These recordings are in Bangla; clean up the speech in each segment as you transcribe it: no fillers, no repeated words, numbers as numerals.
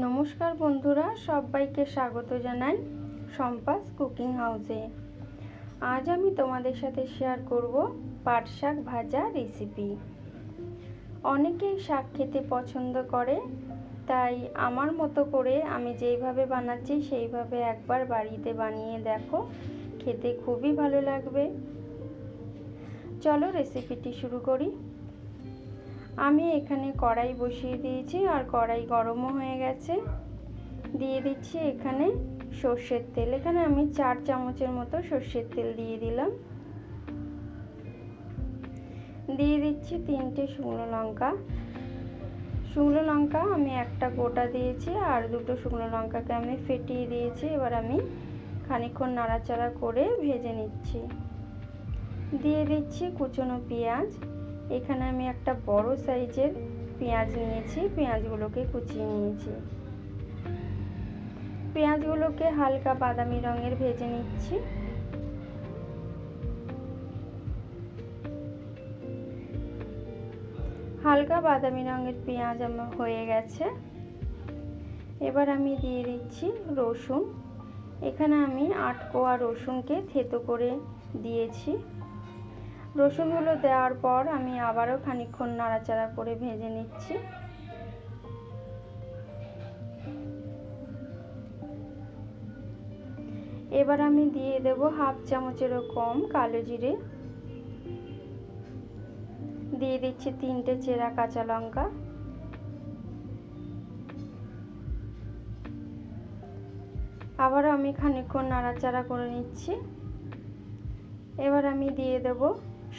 নমস্কার বন্ধুরা, সবাইকে স্বাগত জানাই সম্পাস কুকিং হাউসে। আজ আমি তোমাদের সাথে শেয়ার করব পাট শাক ভাজা রেসিপি। অনেকেই শাক খেতে পছন্দ করে, তাই আমার মতো করে আমি যেইভাবে বানাচ্ছি সেইভাবে একবার বাড়িতে বানিয়ে দেখো, খেতে খুবই ভালো লাগবে। চলো রেসিপিটি শুরু করি। আমি এখানে কড়াই বসিয়ে দিয়েছি আর কড়াই গরমও হয়ে গেছে। দিয়ে দিচ্ছি এখানে সর্ষের তেল। এখানে আমি 4 চামচের মতো সর্ষের তেল দিয়ে দিলাম। দিয়ে দিচ্ছি 3টে শুকনো লঙ্কা। শুকনো লঙ্কা আমি একটা গোটা দিয়েছি আর 2টো শুকনো লঙ্কাকে আমি ফেটিয়ে দিয়েছি। এবার আমি খানিকক্ষণ নাড়াচাড়া করে ভেজে নিচ্ছি। দিয়ে দিচ্ছি কুচনো পেঁয়াজ। এখানে আমি একটা বড় সাইজের পেঁয়াজ নিয়েছি, পেঁয়াজগুলোকে কুচিয়ে নিয়েছি। পেঁয়াজগুলোকে হালকা বাদামি রঙের ভেজে নিচ্ছি। হালকা বাদামি রঙের পেঁয়াজ আমার হয়ে গেছে। এবার আমি দিয়ে দিচ্ছি রসুন। এখানে আমি 8 কোয়া রসুনকে থেতো করে দিয়েছি। রসুনগুলো দেওয়ার পর আমি আবারও খানিকক্ষণ নাড়াচাড়া করে ভেজে নিচ্ছি। এবার আমি দিয়ে দেব হাফ চামচেরও কম কালো জিরে। দিয়ে দিচ্ছি 3টে চেরা কাঁচা লঙ্কা। আবারও আমি খানিকক্ষণ নাড়াচাড়া করে নিচ্ছি। এবার আমি দিয়ে দেব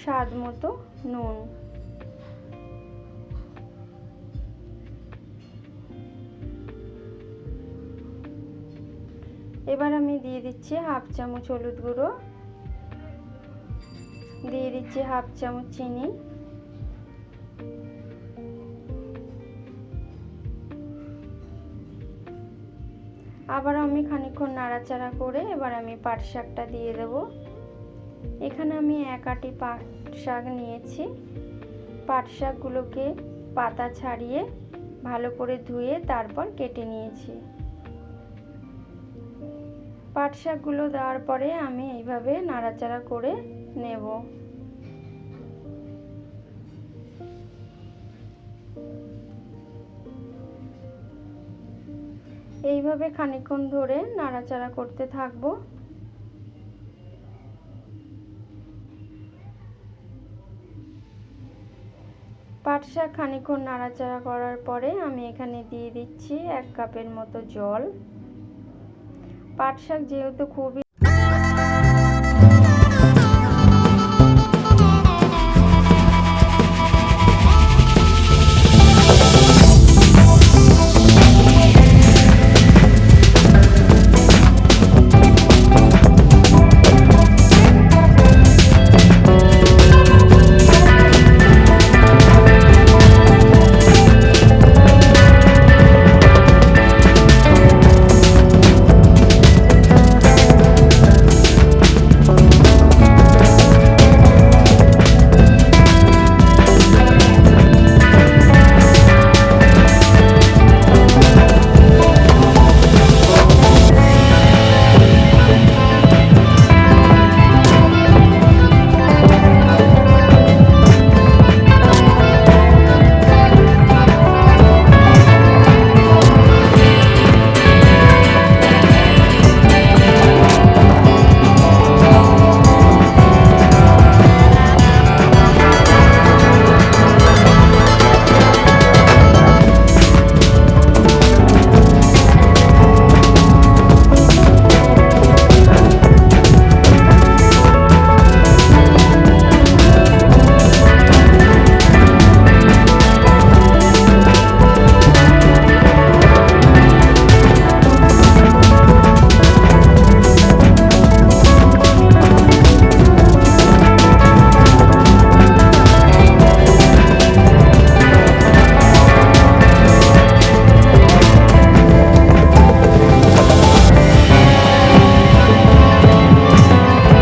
স্বাদ মতো নুন। এবার আমি দিয়ে দিচ্ছি হাফ চামচ হলুদ গুঁড়ো। দিয়ে দিচ্ছি হাফ চামচ চিনি। আবার আমি খানিকক্ষণ নাড়াচাড়া করে এবার আমি পাট শাকটা দিয়ে দেব। এখানে আমি 1 আঁটি পাট শাক নিয়েছি। পাট শাকগুলোকে পাতা ছাড়িয়ে ভালো করে ধুয়ে তারপর কেটে নিয়েছি। পাট শাকগুলো দেওয়ার পরে আমি এইভাবে নাড়াচাড়া করে নেব। এইভাবে খানিকক্ষণ ধরে নাড়াচাড়া করতে থাকবো। পাট শাক খানিকক্ষণ নাড়াচাড়া করার পরে আমি এখানে দিয়ে দিচ্ছি 1 কাপের মতো জল। পাট শাক যেহেতু খুবই